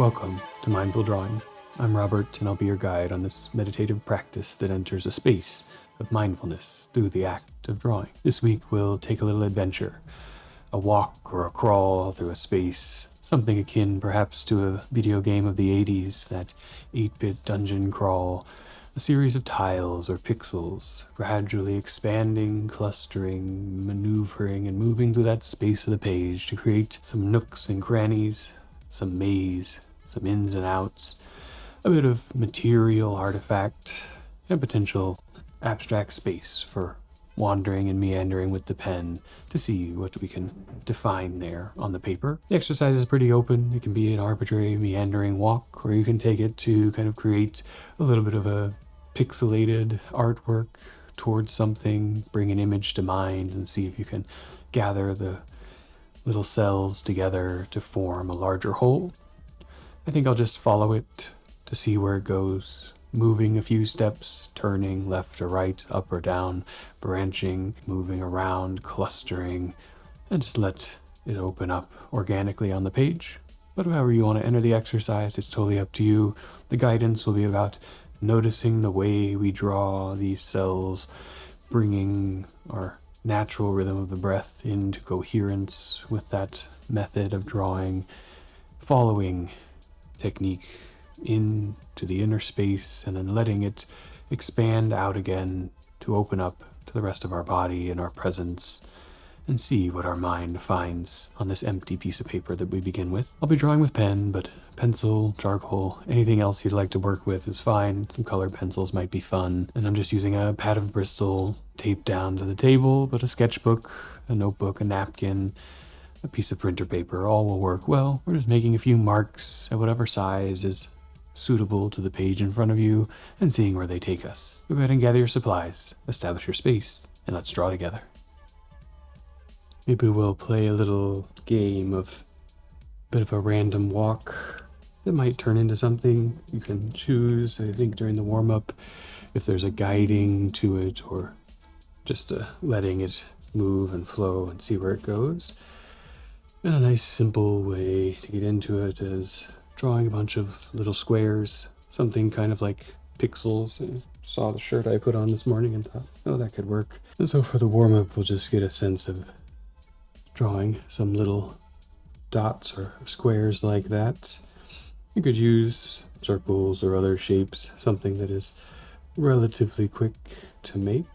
Welcome to Mindful Drawing. I'm Robert, and I'll be your guide on this meditative practice that enters a space of mindfulness through the act of drawing. This week we'll take a little adventure, a walk or a crawl through a space, something akin perhaps to a video game of the 80s, that 8-bit dungeon crawl, a series of tiles or pixels, gradually expanding, clustering, maneuvering, and moving through that space of the page to create some nooks and crannies, some maze, some ins and outs, a bit of material artifact, and potential abstract space for wandering and meandering with the pen to see what we can define there on the paper. The exercise is pretty open. It can be an arbitrary meandering walk, or you can take it to kind of create a little bit of a pixelated artwork towards something, bring an image to mind, and see if you can gather the little cells together to form a larger whole. I think I'll just follow it to see where it goes, moving a few steps, turning left or right, up or down, branching, moving around, clustering, and just let it open up organically on the page. But however you want to enter the exercise, it's totally up to you. The guidance will be about noticing the way we draw these cells, bringing our natural rhythm of the breath into coherence with that method of drawing, following technique into the inner space and then letting it expand out again to open up to the rest of our body and our presence and see what our mind finds on this empty piece of paper that we begin with. I'll be drawing with pen, but pencil, charcoal, anything else you'd like to work with is fine. Some colored pencils might be fun. And I'm just using a pad of Bristol taped down to the table, but a sketchbook, a notebook, a napkin, a piece of printer paper, all will work well. We're just making a few marks at whatever size is suitable to the page in front of you and seeing where they take us. Go ahead and gather your supplies, establish your space, and let's draw together. Maybe we'll play a little game of a bit of a random walk that might turn into something. You can choose, I think, during the warm-up if there's a guiding to it or just letting it move and flow and see where it goes. And a nice simple way to get into it is drawing a bunch of little squares, something kind of like pixels. I saw the shirt I put on this morning and thought, oh, that could work. And so for the warm-up, we'll just get a sense of drawing some little dots or squares like that. You could use circles or other shapes, something that is relatively quick to make.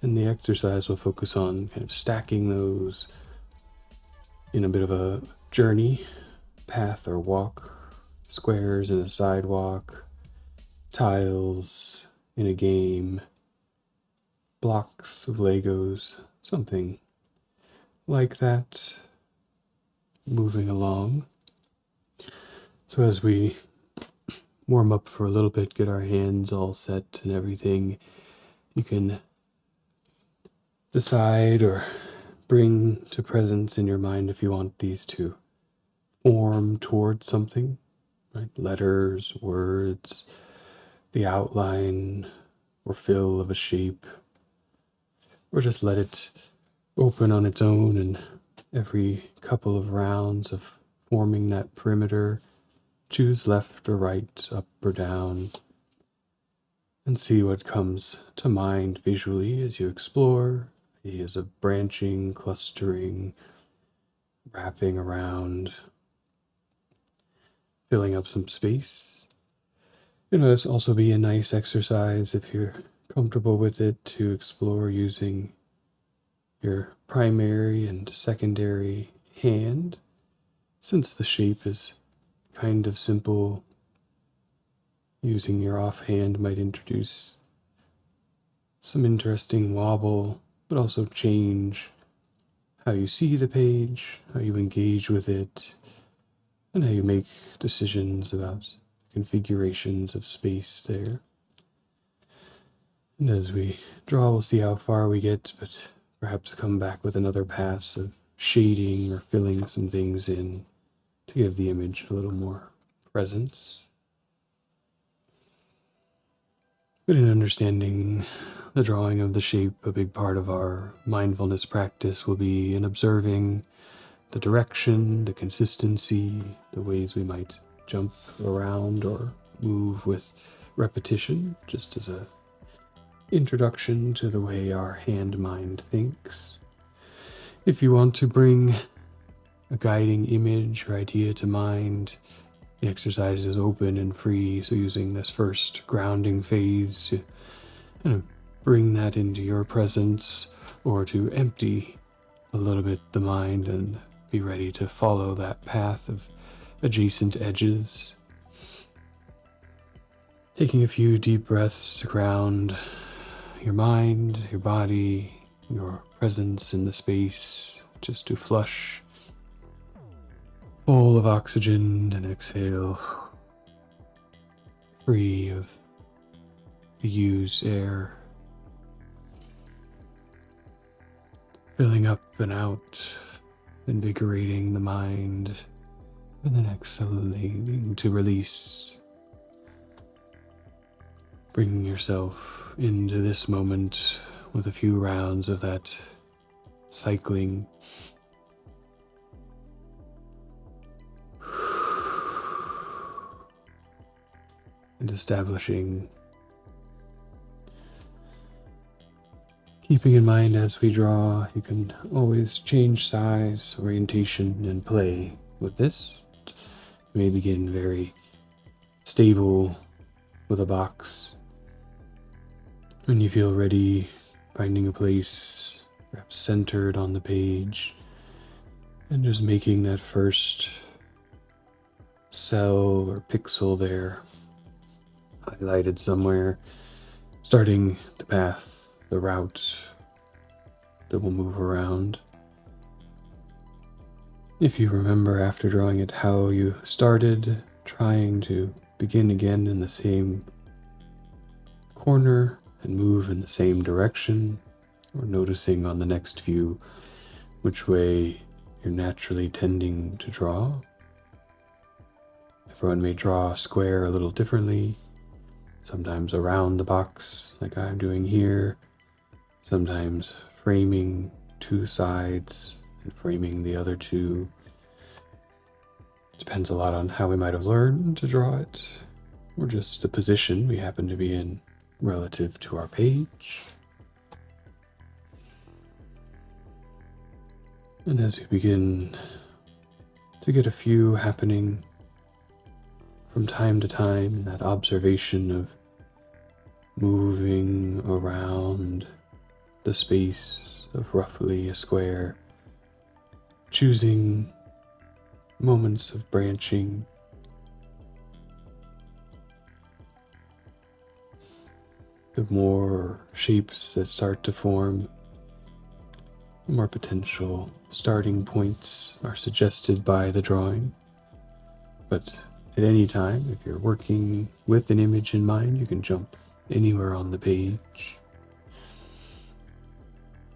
And the exercise will focus on kind of stacking those in a bit of a journey, path or walk, squares in a sidewalk, tiles in a game, blocks of Legos, something like that, moving along. So as we warm up for a little bit, get our hands all set and everything, you can decide or bring to presence in your mind if you want these to form towards something, right? Letters, words, the outline or fill of a shape, or just let it open on its own, and every couple of rounds of forming that perimeter, choose left or right, up or down, and see what comes to mind visually as you explore. Ideas of branching, clustering, wrapping around, filling up some space. This also be a nice exercise if you're comfortable with it to explore using your primary and secondary hand. Since the shape is kind of simple, using your offhand might introduce some interesting wobble, but also change how you see the page, how you engage with it, and how you make decisions about configurations of space there. And as we draw, we'll see how far we get, but perhaps come back with another pass of shading or filling some things in to give the image a little more presence. But in understanding the drawing of the shape, a big part of our mindfulness practice will be in observing the direction, the consistency, the ways we might jump around or move with repetition, just as a introduction to the way our hand-mind thinks. If you want to bring a guiding image or idea to mind, the exercise is open and free, so using this first grounding phase to kind of bring that into your presence, or to empty a little bit the mind and be ready to follow that path of adjacent edges. Taking a few deep breaths to ground your mind, your body, your presence in the space, just to flush full of oxygen and exhale free of the used air, filling up and out, invigorating the mind, and then exhaling to release, bringing yourself into this moment with a few rounds of that cycling. And establishing, keeping in mind as we draw, you can always change size, orientation, and play with this. You may begin very stable with a box. When you feel ready, finding a place, perhaps centered on the page, and just making that first cell or pixel there, highlighted somewhere, starting the path, the route that will move around. If you remember after drawing it how you started, trying to begin again in the same corner and move in the same direction, or noticing on the next view which way you're naturally tending to draw. Everyone may draw a square a little differently, sometimes around the box like I'm doing here, sometimes framing two sides and framing the other two. Depends a lot on how we might have learned to draw it, or just the position we happen to be in relative to our page. And as we begin to get a few happening from time to time, that observation of moving around the space of roughly a square, choosing moments of branching, the more shapes that start to form, the more potential starting points are suggested by the drawing. But at any time, if you're working with an image in mind, you can jump anywhere on the page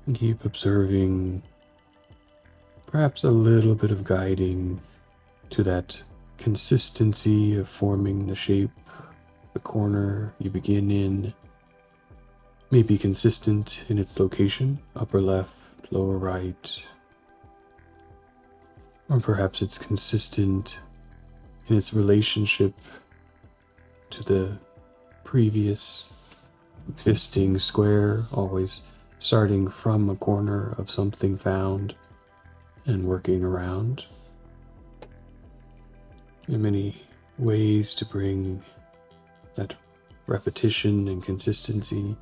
and keep observing, perhaps a little bit of guiding to that consistency of forming the shape. The corner you begin in may be consistent in its location, upper left, lower right, or perhaps it's consistent in its relationship to the previous existing square, always starting from a corner of something found and working around. There are many ways to bring that repetition and consistency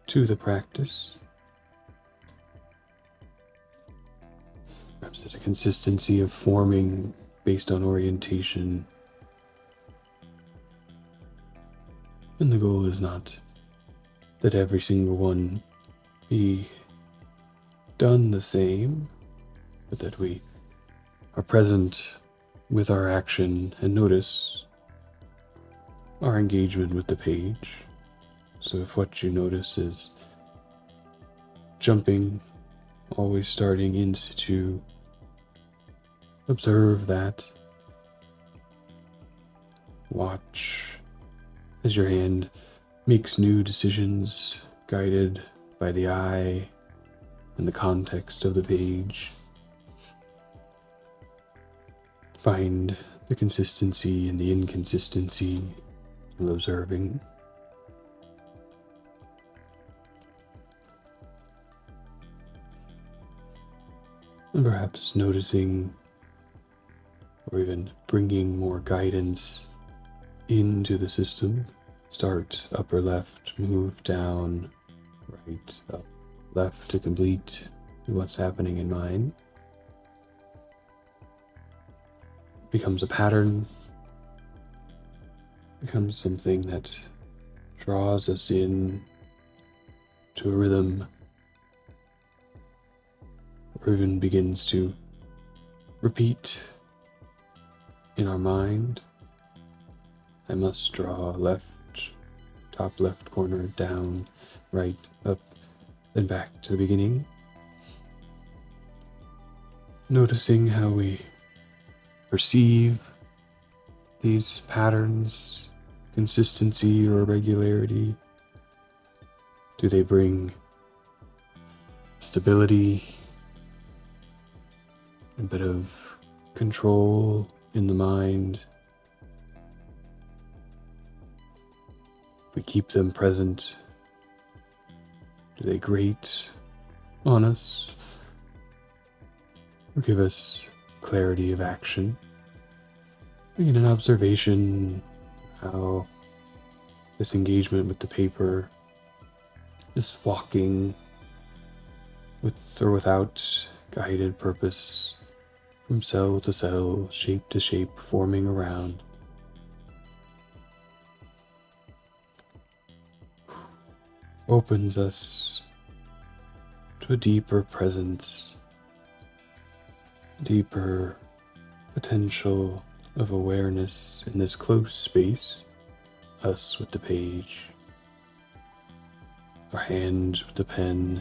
to the practice. Perhaps there's a consistency of forming based on orientation. And the goal is not that every single one be done the same, but that we are present with our action and notice our engagement with the page. So if what you notice is jumping, always starting in situ, observe that. Watch as your hand makes new decisions, guided by the eye and the context of the page. find the consistency and the inconsistency of observing. And perhaps noticing or even bringing more guidance into the system. Start upper left, move down, right, up, left to complete what's happening in mind. Becomes a pattern, becomes something that draws us in to a rhythm, or even begins to repeat in our mind. I must draw left, top left corner, down, right, up, then back to the beginning. Noticing how we perceive these patterns, consistency or regularity. Do they bring stability, a bit of control in the mind? We keep them present. Do they grate on us or give us clarity of action? Bring in an observation how this engagement with the paper, this walking with or without guided purpose, from cell to cell, shape to shape, forming around, opens us to a deeper presence, deeper potential of awareness in this close space, us with the page, our hand with the pen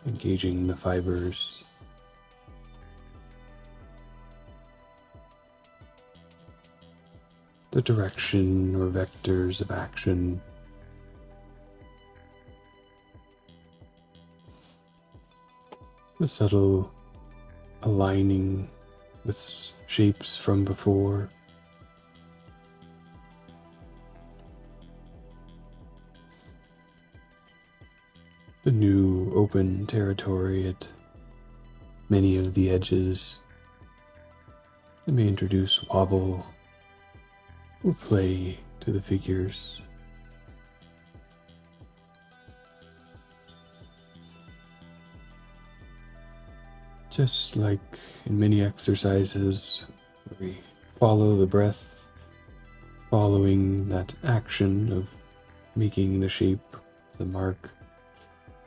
engaging the fibers, the direction or vectors of action, the subtle aligning with shapes from before, the new open territory at many of the edges that may introduce wobble or play to the figures. Just like in many exercises, where we follow the breath, following that action of making the shape, the mark,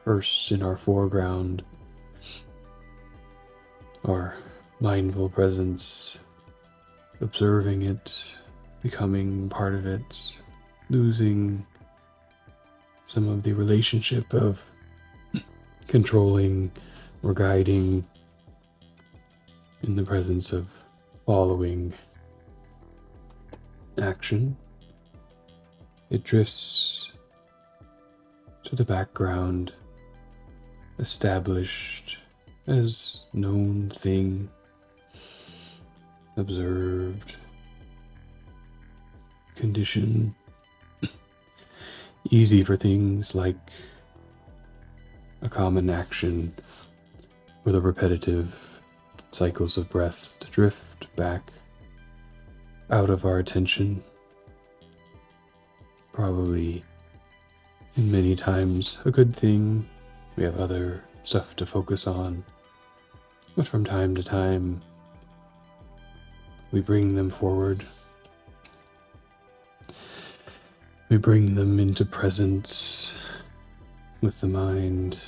first in our foreground, our mindful presence, observing it, becoming part of it, losing some of the relationship of controlling or guiding in the presence of following action. It drifts to the background, established as known thing, observed, condition, easy for things like a common action or the repetitive cycles of breath to drift back out of our attention. Probably in many times a good thing. We have other stuff to focus on, but from time to time we bring them forward. We bring them into presence with the mind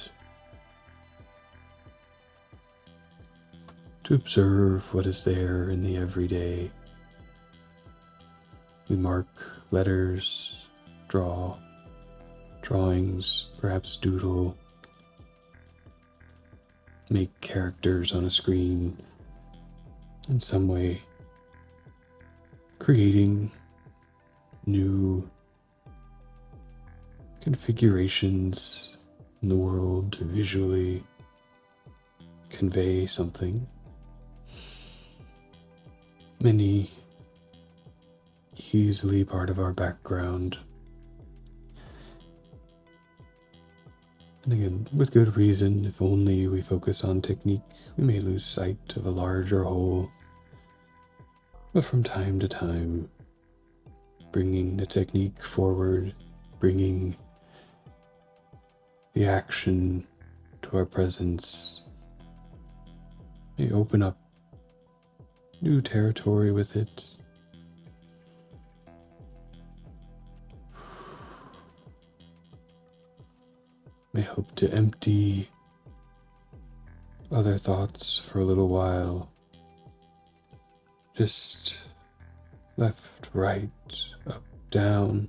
to observe what is there in the everyday. We mark letters, draw drawings, perhaps doodle, make characters on a screen, in some way creating new configurations in the world to visually convey something. Many easily part of our background. And again, with good reason, if only we focus on technique, we may lose sight of a larger whole. But from time to time, bringing the technique forward, bringing the action to our presence, may open up new territory with it. May hope to empty other thoughts for a little while. Just left, right, up, down.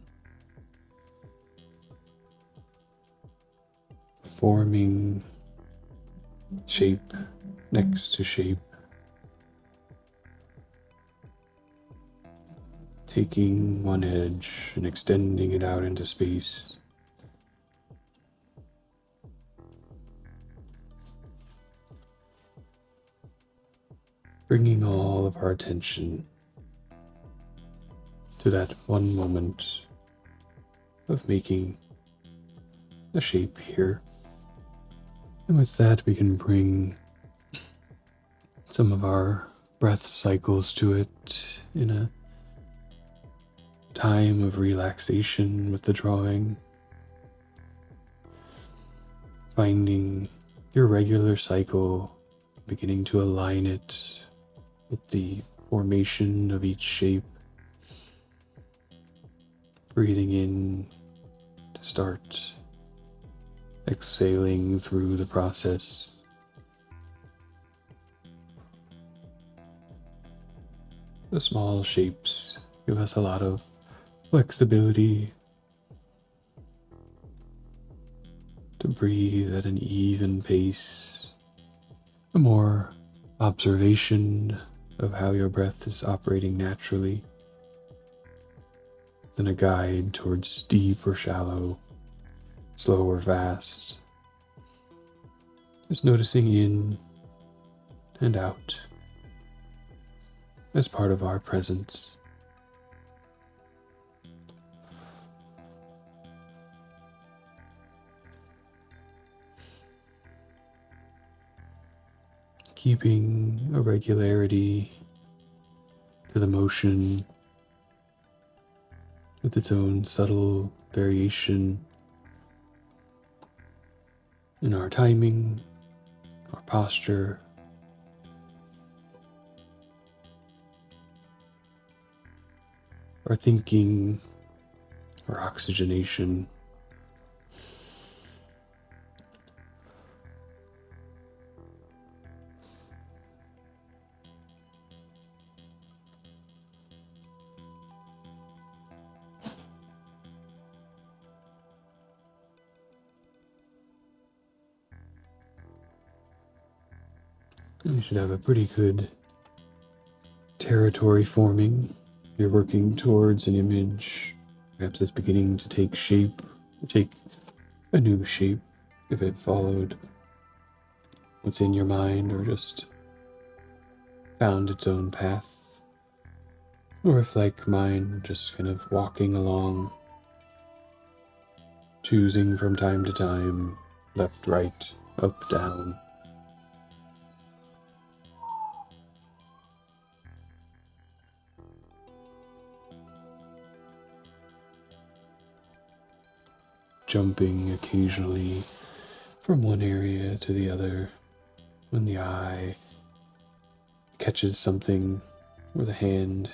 Forming shape next to shape. Taking one edge and extending it out into space. Bringing all of our attention to that one moment of making a shape here. And with that, we can bring some of our breath cycles to it in a time of relaxation with the drawing. Finding your regular cycle, beginning to align it with the formation of each shape. Breathing in to start, exhaling through the process. The small shapes give us a lot of flexibility to breathe at an even pace, a more observation of how your breath is operating naturally than a guide towards deep or shallow, slow or fast. Just noticing in and out as part of our presence. Keeping a regularity to the motion with its own subtle variation in our timing, our posture, our thinking, our oxygenation. You should have a pretty good territory forming. You're working towards an image, perhaps it's beginning to take shape, take a new shape if it followed what's in your mind or just found its own path. Or if, like mine, just kind of walking along, choosing from time to time, left, right, up, down. Jumping occasionally from one area to the other when the eye catches something or the hand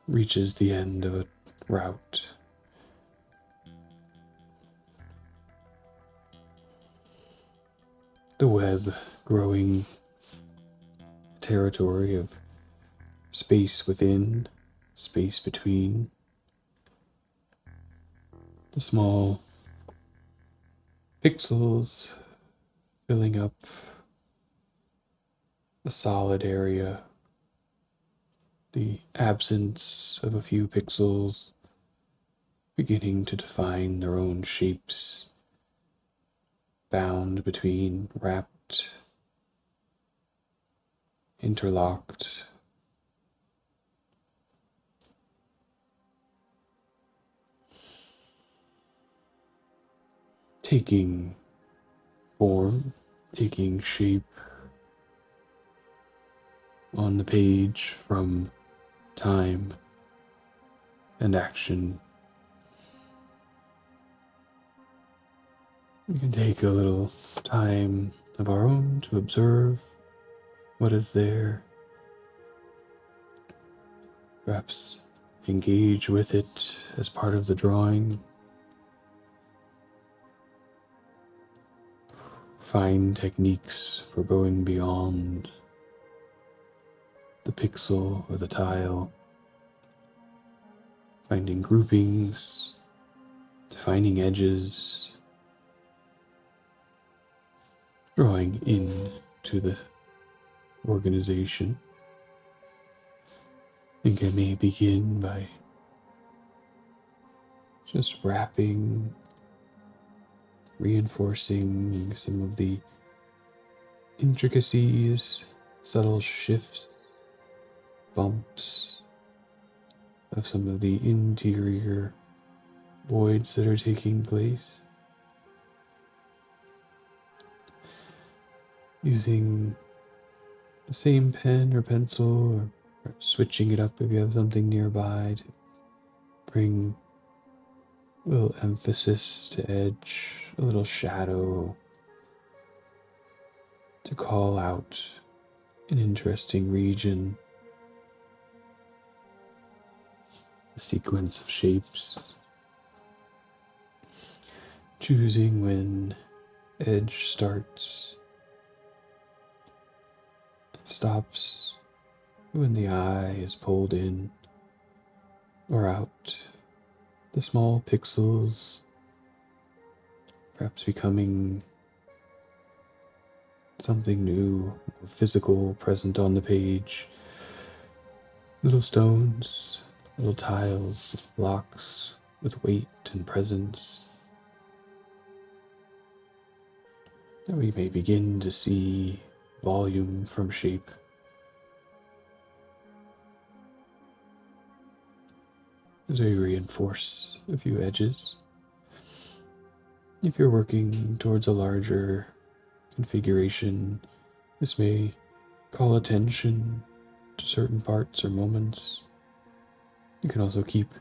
reaches the end of a route. The web growing territory of space within, space between. The small pixels filling up a solid area, the absence of a few pixels beginning to define their own shapes bound between, wrapped, interlocked, taking form, taking shape on the page from time and action. We can take a little time of our own to observe what is there, perhaps engage with it as part of the drawing, find techniques for going beyond the pixel or the tile, finding groupings, defining edges, drawing in to the organization. I think I may begin by just wrapping, reinforcing some of the intricacies, subtle shifts, bumps of some of the interior voids that are taking place. Using the same pen or pencil, or switching it up if you have something nearby to bring a little emphasis to edge, a little shadow, to call out an interesting region, a sequence of shapes, choosing when edge starts, stops, when the eye is pulled in or out, the small pixels perhaps becoming something new, more physical, present on the page. Little stones, little tiles, blocks with weight and presence, that we may begin to see volume from shape. As we reinforce a few edges, if you're working towards a larger configuration, this may call attention to certain parts or moments. You can also keep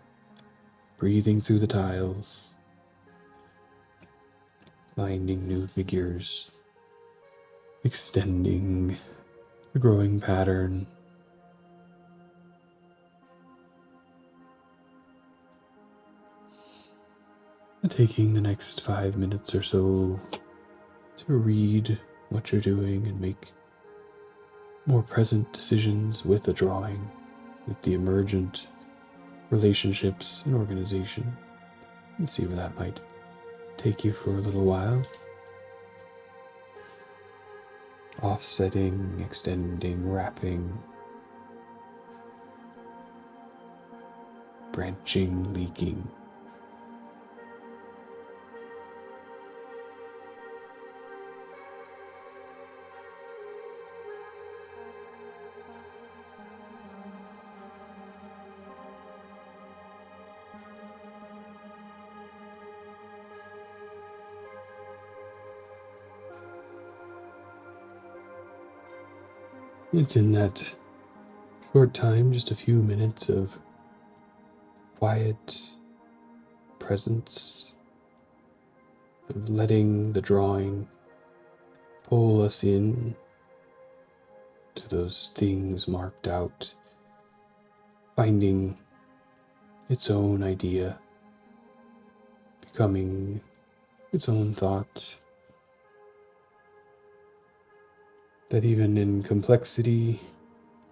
breathing through the tiles, finding new figures, extending the growing pattern. And taking the next 5 minutes or so to read what you're doing and make more present decisions with the drawing, with the emergent relationships and organization, and see where that might take you for a little while. Offsetting, extending, wrapping, branching, leaking. It's in that short time, just a few minutes of quiet presence, of letting the drawing pull us in to those things marked out, finding its own idea, becoming its own thought, that even in complexity,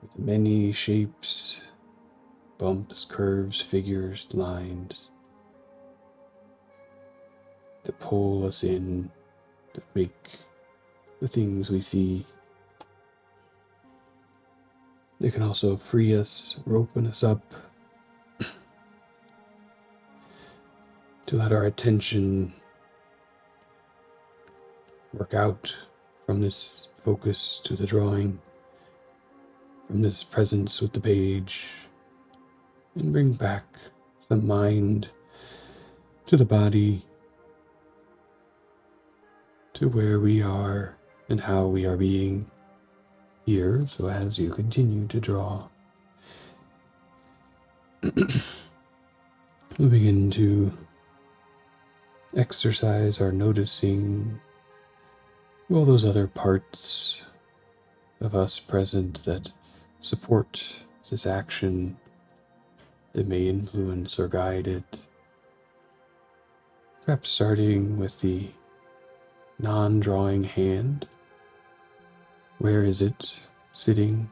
with many shapes, bumps, curves, figures, lines, that pull us in, that make the things we see. They can also free us or open us up to let our attention work out from this focus to the drawing, from this presence with the page, and bring back some mind to the body, to where we are and how we are being here. So as you continue to draw, we begin to exercise our noticing all those other parts of us present that support this action, that may influence or guide it. Perhaps starting with the non-drawing hand. Where is it sitting?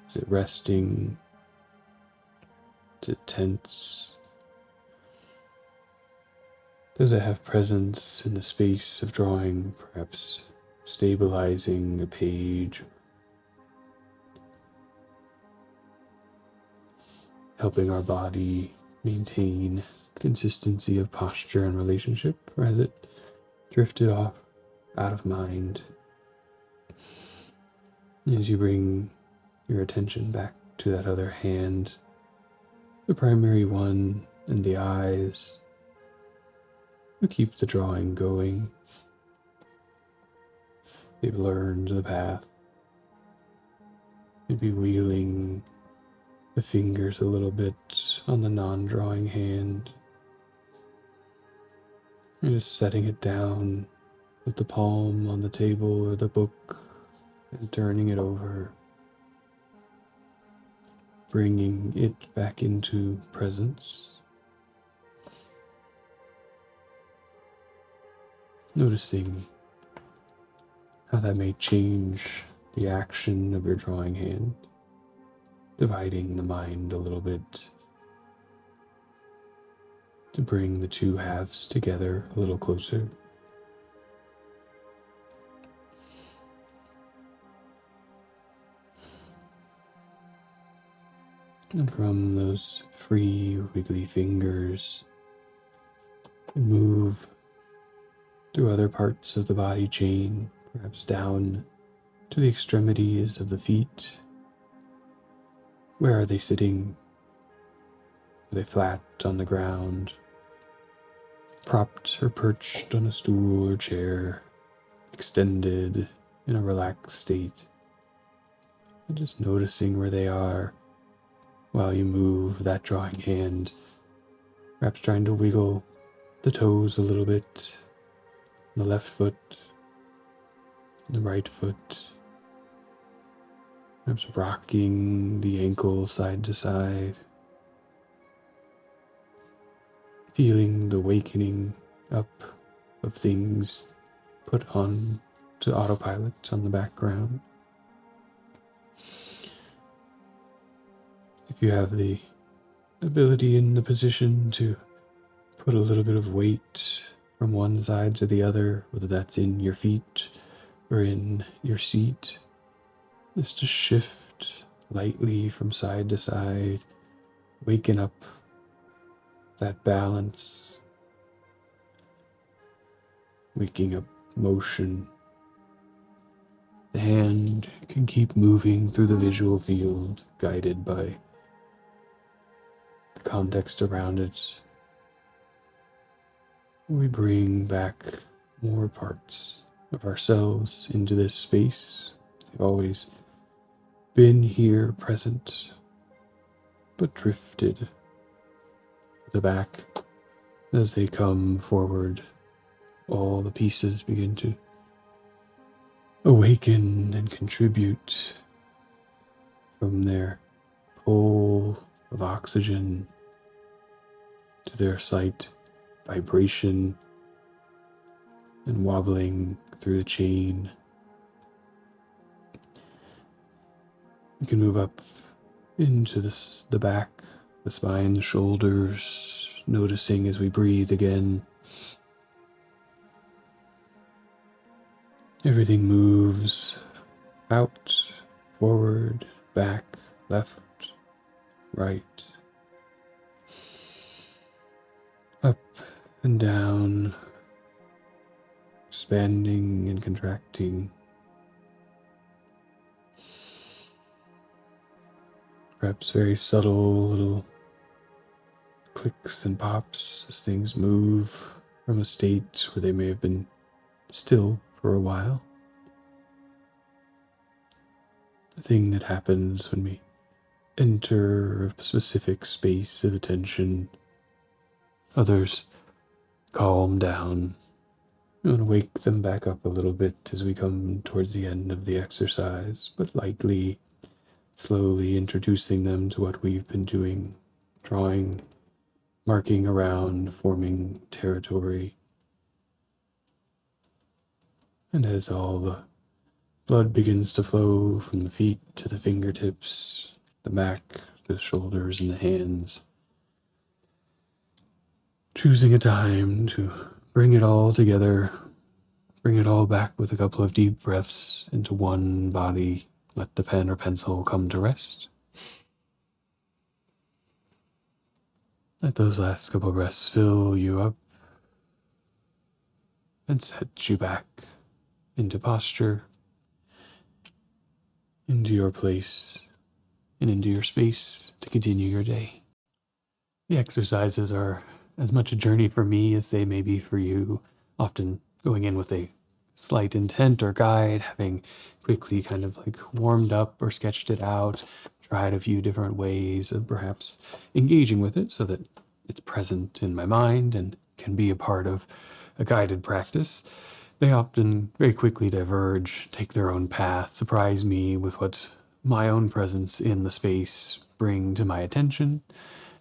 Is it resting? Is it tense? Does it have presence in the space of drawing, perhaps stabilizing a page, helping our body maintain consistency of posture and relationship, or has it drifted off out of mind? As you bring your attention back to that other hand, the primary one, and the eyes, you keep the drawing going. They've learned the path. Maybe wheeling the fingers a little bit on the non-drawing hand. And just setting it down with the palm on the table or the book and turning it over. Bringing it back into presence. Noticing how that may change the action of your drawing hand, dividing the mind a little bit to bring the two halves together a little closer. And from those free, wiggly fingers, move through other parts of the body chain, perhaps down to the extremities of the feet. Where are they sitting? Are they flat on the ground, propped or perched on a stool or chair, extended in a relaxed state? And just noticing where they are while you move that drawing hand, perhaps trying to wiggle the toes a little bit, the left foot, the right foot, perhaps rocking the ankle side to side, feeling the wakening up of things put on to autopilot on the background. If you have the ability and the position to put a little bit of weight from one side to the other, whether that's in your feet or in your seat, just to shift lightly from side to side, waking up that balance, waking up motion. The hand can keep moving through the visual field, guided by the context around it. We bring back more parts of ourselves into this space. They've always been here, present, but drifted to the back. As they come forward, all the pieces begin to awaken and contribute from their pull of oxygen to their slight vibration and wobbling through the chain. You can move up into the back, the spine, the shoulders, noticing as we breathe again. Everything moves out, forward, back, left, right, up and down, expanding and contracting. Perhaps very subtle little clicks and pops as things move from a state where they may have been still for a while. The thing that happens when we enter a specific space of attention. Others calm down. We want to wake them back up a little bit as we come towards the end of the exercise, but lightly, slowly introducing them to what we've been doing, drawing, marking around, forming territory. And as all the blood begins to flow from the feet to the fingertips, the back, the shoulders, and the hands, choosing a time to bring it all together, bring it all back with a couple of deep breaths into one body. Let the pen or pencil come to rest. Let those last couple of breaths fill you up and set you back into posture, into your place, and into your space to continue your day. The exercises are as much a journey for me as they may be for you, often going in with a slight intent or guide, having quickly kind of like warmed up or sketched it out, tried a few different ways of perhaps engaging with it so that it's present in my mind and can be a part of a guided practice. They often very quickly diverge, take their own path, surprise me with what my own presence in the space bring to my attention,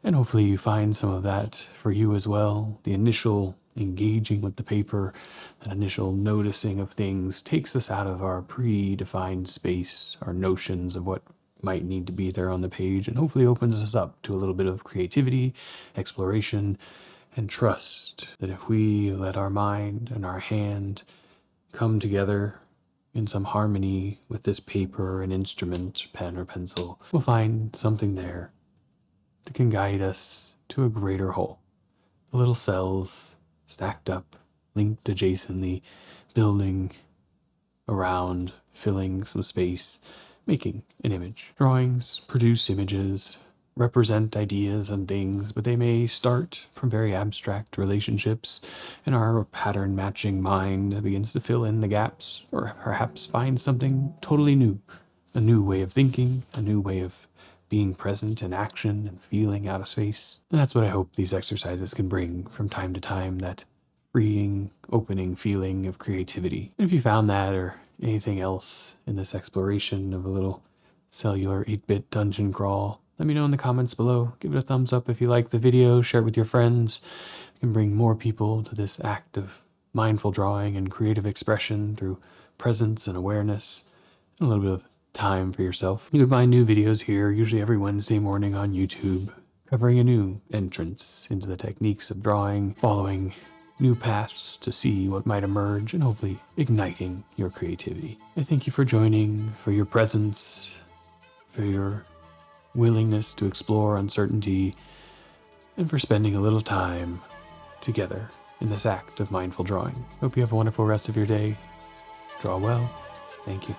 and hopefully you find some of that for you as well. The initial engaging with the paper, that initial noticing of things takes us out of our predefined space, our notions of what might need to be there on the page, and hopefully opens us up to a little bit of creativity, exploration, and trust that if we let our mind and our hand come together in some harmony with this paper and instrument, pen or pencil, we'll find something there that can guide us to a greater whole. The little cells stacked up, linked adjacently, building around, filling some space, making an image. Drawings produce images, represent ideas and things, but they may start from very abstract relationships, and our pattern matching mind begins to fill in the gaps, or perhaps find something totally new, a new way of thinking, a new way of being present in action and feeling out of space. And that's what I hope these exercises can bring from time to time, that freeing, opening feeling of creativity. And if you found that or anything else in this exploration of a little cellular 8-bit dungeon crawl, let me know in the comments below. Give it a thumbs up if you like the video, share it with your friends. You can bring more people to this act of mindful drawing and creative expression through presence and awareness, and a little bit of time for yourself. You can find new videos here, usually every Wednesday morning on YouTube, covering a new entrance into the techniques of drawing, following new paths to see what might emerge, and hopefully igniting your creativity. I thank you for joining, for your presence, for your willingness to explore uncertainty, and for spending a little time together in this act of mindful drawing. Hope you have a wonderful rest of your day. Draw well. Thank you.